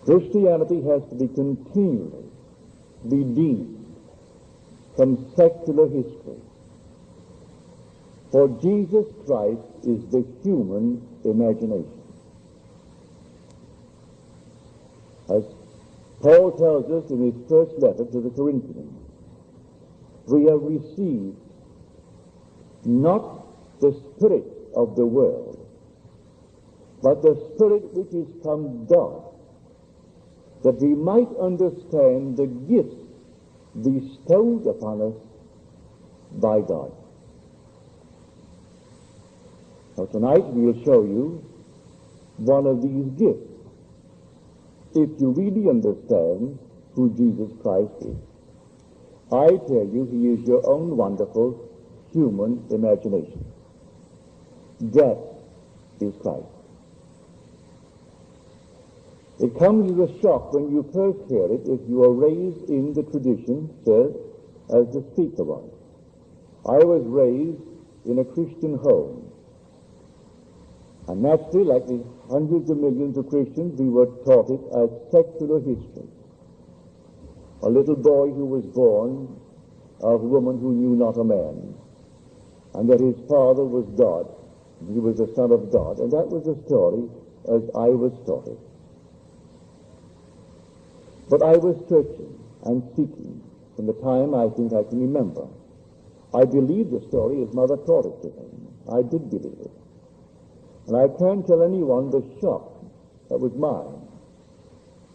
Christianity has to be continually redeemed from secular history. For Jesus Christ is the human imagination. As Paul tells us in his first letter to the Corinthians, we have received not the spirit of the world, but the Spirit which is from God, that we might understand the gifts bestowed upon us by God. Now tonight we'll show you one of these gifts, if you really understand who Jesus Christ is. I tell you, he is your own wonderful human imagination. That is Christ. It comes as a shock when you first hear it if you are raised in the tradition, sir, as the speaker was. I was raised in a Christian home. And naturally, like the hundreds of millions of Christians, we were taught it as secular history. A little boy who was born of a woman who knew not a man, and that his father was God. He was the Son of God. And that was the story as I was taught it. But I was searching and seeking from the time I think I can remember. I believed the story as Mother taught it to him. I did believe it. And I can't tell anyone the shock that was mine.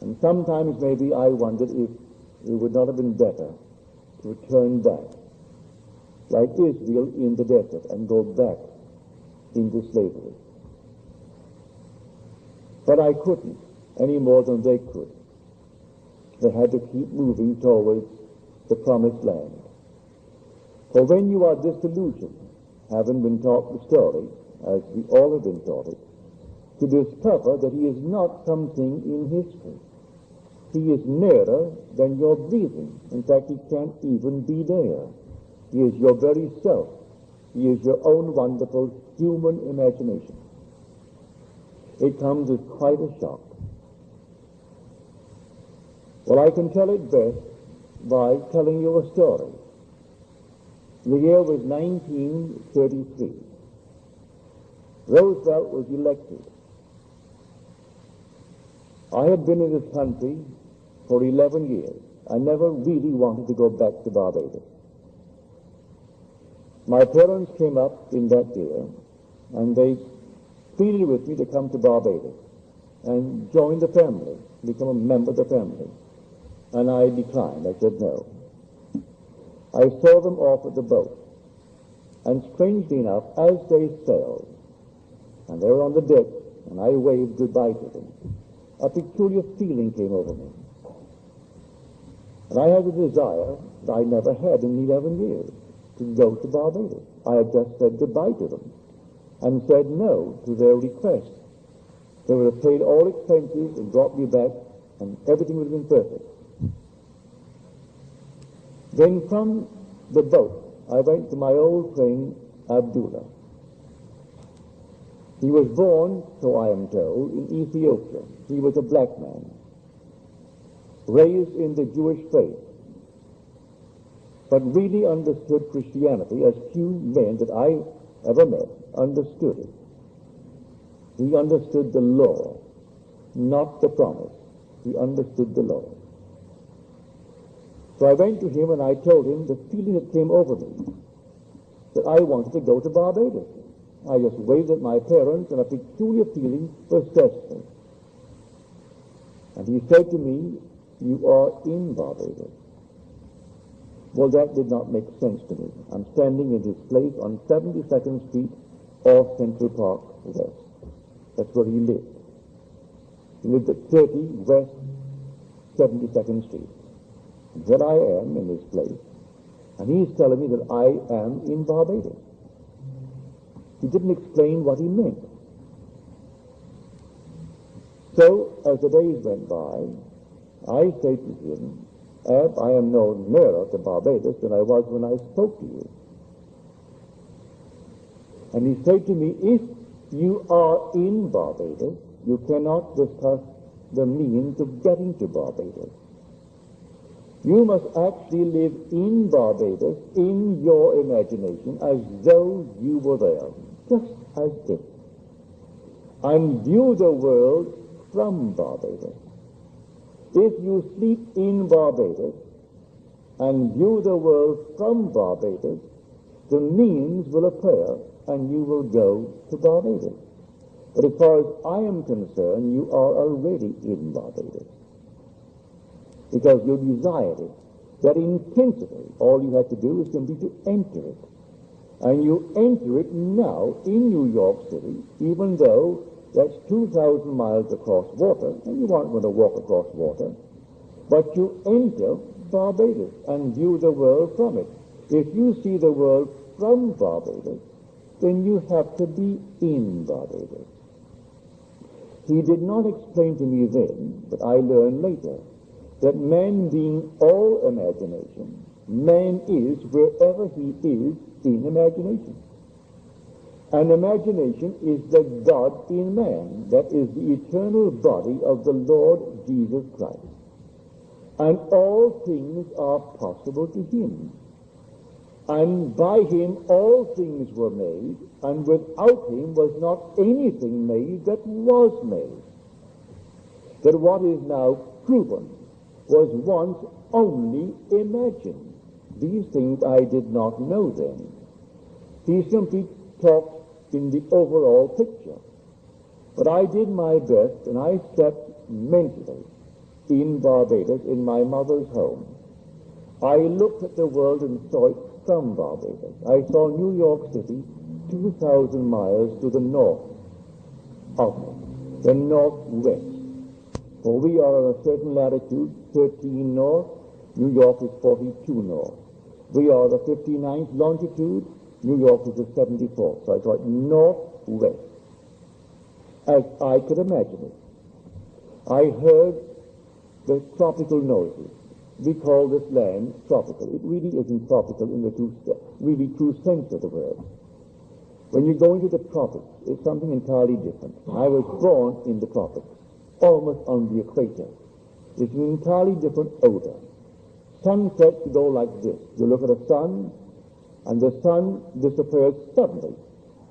And sometimes maybe I wondered if it would not have been better to return back, like Israel in the desert, and go back into slavery. But I couldn't, any more than they could. They had to keep moving towards the promised land. For when you are disillusioned, having been taught the story, as we all have been taught it, to discover that he is not something in history. He is nearer than your breathing. In fact, he can't even be there. He is your very self. He is your own wonderful human imagination. It comes as quite a shock. Well, I can tell it best by telling you a story. The year was 1933. Roosevelt was elected. I had been in this country for 11 years. I never really wanted to go back to Barbados. My parents came up in that year, and they pleaded with me to come to Barbados and join the family, become a member of the family. And I declined. I said no. I saw them off at the boat, and strangely enough, as they sailed, and they were on the deck, and I waved goodbye to them, a peculiar feeling came over me. And I had a desire that I never had in 11 years, to go to Barbados. I had just said goodbye to them, and said no to their request. They would have paid all expenses and brought me back, and everything would have been perfect. Then from the boat, I went to my old friend Abdullah. He was born, so I am told, in Ethiopia. He was a black man, raised in the Jewish faith, but really understood Christianity as few men that I ever met understood it. He understood the law, not the promise. He understood the law. So I went to him and I told him the feeling that came over me, that I wanted to go to Barbados. I just waved at my parents, and a peculiar feeling possessed me. And he said to me, "You are in Barbados." Well, that did not make sense to me. I'm standing in his place on 72nd Street off Central Park West. That's where he lived. He lived at 30 West 72nd Street. There I am in this place, and he's telling me that I am in Barbados. He didn't explain what he meant. So, as the days went by, I said to him, "Ab, I am no nearer to Barbados than I was when I spoke to you." And he said to me, "If you are in Barbados, you cannot discuss the means of getting to Barbados. You must actually live in Barbados, in your imagination, as though you were there, just as if, and view the world from Barbados. If you sleep in Barbados and view the world from Barbados, the means will appear and you will go to Barbados. But as far as I am concerned, you are already in Barbados, because you desired it. That intensity, all you have to do is simply to enter it. And you enter it now in New York City, even though that's 2,000 miles across water, and you aren't going to walk across water, but you enter Barbados and view the world from it. If you see the world from Barbados, then you have to be in Barbados. He did not explain to me then, but I learned later, that man being all imagination, man is wherever he is in imagination. And imagination is the God in man, that is the eternal body of the Lord Jesus Christ. And all things are possible to him. And by him all things were made, and without him was not anything made that was made. That what is now proven was once only imagined. These things I did not know then. He simply talked in the overall picture. But I did my best, and I stepped mentally in Barbados, in my mother's home. I looked at the world and saw it from Barbados. I saw New York City 2,000 miles to the north of me, the northwest. For we are on a certain latitude, 13 north, New York is 42 north. We are the 59th longitude, New York is the 74th. So I saw it northwest, as I could imagine it. I heard the tropical noises. We call this land tropical. It really isn't tropical in the really true sense of the word. When you go into the tropics, it's something entirely different. I was born in the tropics, almost on the equator. It's an entirely different odor. Sunsets go like this. You look at a sun, and the sun disappears suddenly.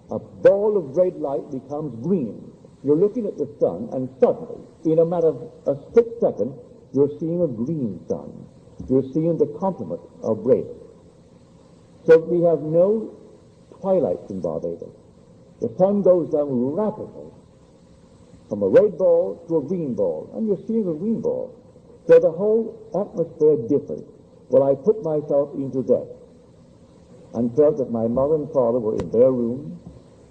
A ball of red light becomes green. You're looking at the sun, and suddenly, in a matter of a split second, you're seeing a green sun. You're seeing the complement of red. So we have no twilights in Barbados. The sun goes down rapidly from a red ball to a green ball, and you're seeing a green ball. So the whole atmosphere differs. Well, I put myself into that and felt that my mother and father were in their room,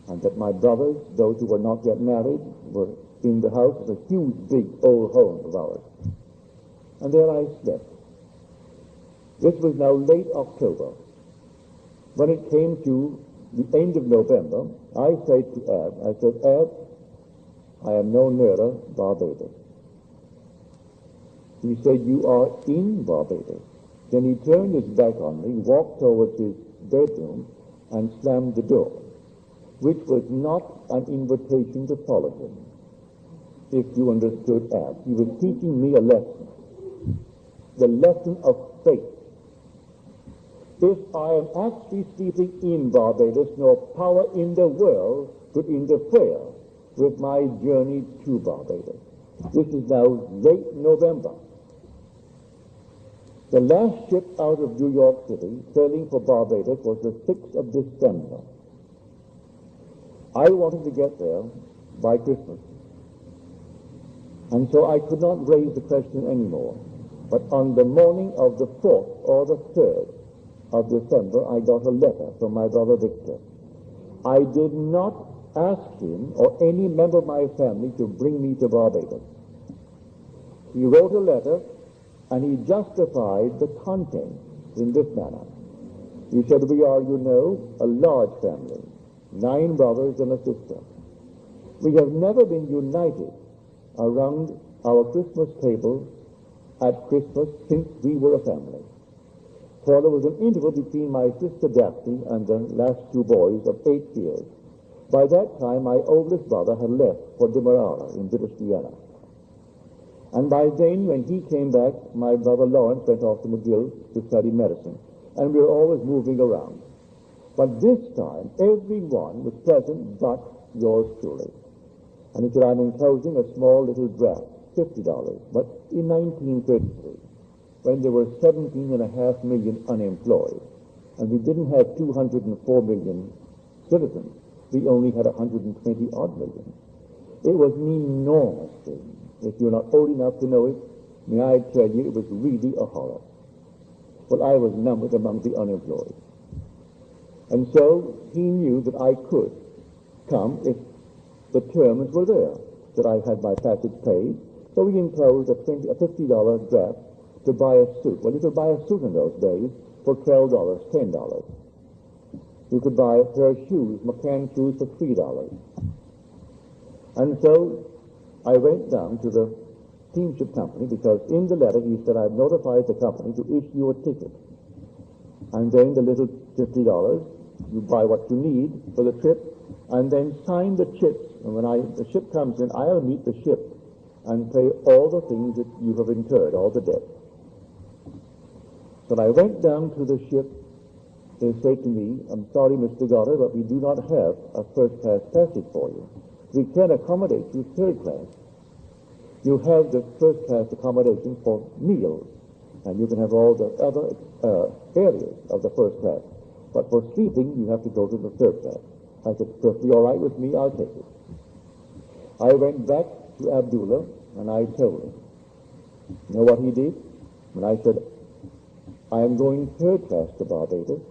and that my brothers, those who were not yet married, were in the house. It was a huge, big, old home of ours. And there I slept. This was now late October. When it came to the end of November, I said to Ab, I am no nearer Barbados. He said, you are in Barbados. Then he turned his back on me, walked towards his bedroom, and slammed the door, which was not an invitation to follow him. If you understood Ab, he was teaching me a lesson, the lesson of faith. If I am actually sleeping in Barbados, no power in the world could interfere with my journey to Barbados. This is now late November. The last ship out of New York City, sailing for Barbados, was the 6th of December. I wanted to get there by Christmas. And so I could not raise the question anymore. But on the morning of the 4th or the 3rd of December, I got a letter from my brother Victor. I did not ask him or any member of my family to bring me to Barbados. He wrote a letter, and he justified the content in this manner. He said, we are, you know, a large family, 9 brothers and a sister. We have never been united around our Christmas table at Christmas since we were a family. For there was an interval between my sister Daphne and the last 2 boys of 8 years. By that time, my oldest brother had left for Demerara in British Guiana. And by then, when he came back, my brother Lawrence went off to McGill to study medicine. And we were always moving around. But this time, everyone was present but yours truly. And he said, I'm enclosing a small little draft, $50. But in 1933, when there were 17.5 million unemployed, and we didn't have 204 million citizens, we only had 120-odd million. It was an enormous thing. If you're not old enough to know it, may I tell you, it was really a horror. Well, I was numbered among the unemployed. And so he knew that I could come if the terms were there, that I had my passage paid. So he enclosed a $50 draft to buy a suit. Well, you could buy a suit in those days for $12, $10. You could buy a pair of shoes, McCann shoes, for $3. And so I went down to the steamship company, because in the letter he said, I've notified the company to issue a ticket. And then the little $50, you buy what you need for the trip, and then sign the chips. And when the ship comes in, I'll meet the ship and pay all the things that you have incurred, all the debt. So I went down to the ship. They said to me, I'm sorry, Mr. Goddard, but we do not have a first-class passage for you. We can accommodate you third class. You have the first-class accommodation for meals, and you can have all the other areas of the first class. But for sleeping, you have to go to the third class. I said, perfectly all right with me, I'll take it. I went back to Abdullah, and I told him. You know what he did? When I said, I am going third class to Barbados,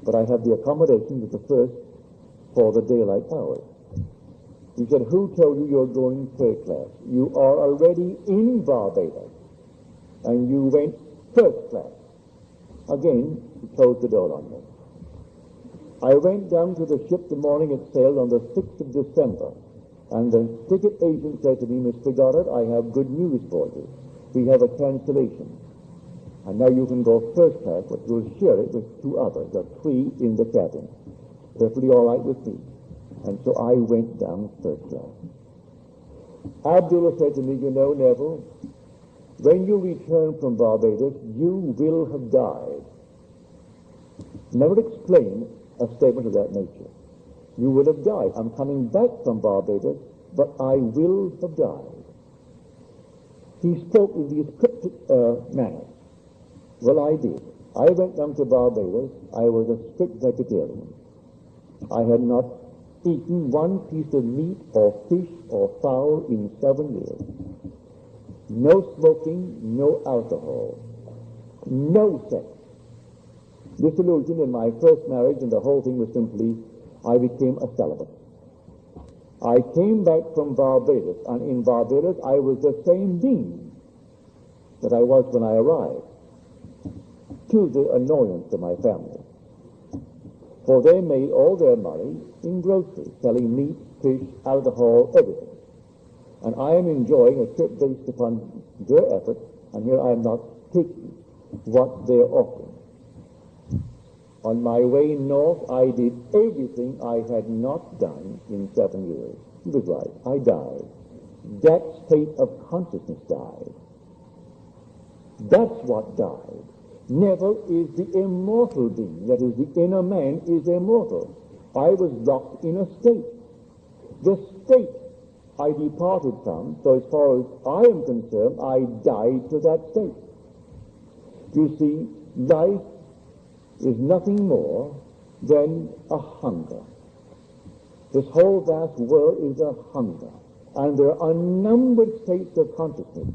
but I have the accommodation with the first for the daylight hours. He said, who told you you're going third class? You are already in Barbados, and you went first class. Again, he closed the door on me. I went down to the ship the morning it sailed on the 6th of December, and the ticket agent said to me, Mr. Goddard, I have good news for you. We have a cancellation. And now you can go first class, but you'll share it with two others. There are three in the cabin. Perfectly all right with me. And so I went down first class. Abdullah said to me, you know, Neville, when you return from Barbados, you will have died. Never explained a statement of that nature. You will have died. I'm coming back from Barbados, but I will have died. He spoke in these cryptic manner. Well, I did. I went down to Barbados. I was a strict vegetarian. I had not eaten one piece of meat or fish or fowl in 7 years. No smoking, no alcohol, no sex. Disillusioned in my first marriage, and the whole thing was simply, I became a celibate. I came back from Barbados, and in Barbados I was the same being that I was when I arrived, to the annoyance of my family. For they made all their money in groceries, selling meat, fish, alcohol, everything. And I am enjoying a trip based upon their effort, and here I am not taking what they are offering. On my way north, I did everything I had not done in 7 years. He was right. I died. That state of consciousness died. That's what died. Neville is the immortal being. That is, the inner man is immortal. I was locked in a state. The state I departed from, so as far as I am concerned, I died to that state. You see, life is nothing more than a hunger. This whole vast world is a hunger. And there are unnumbered states of consciousness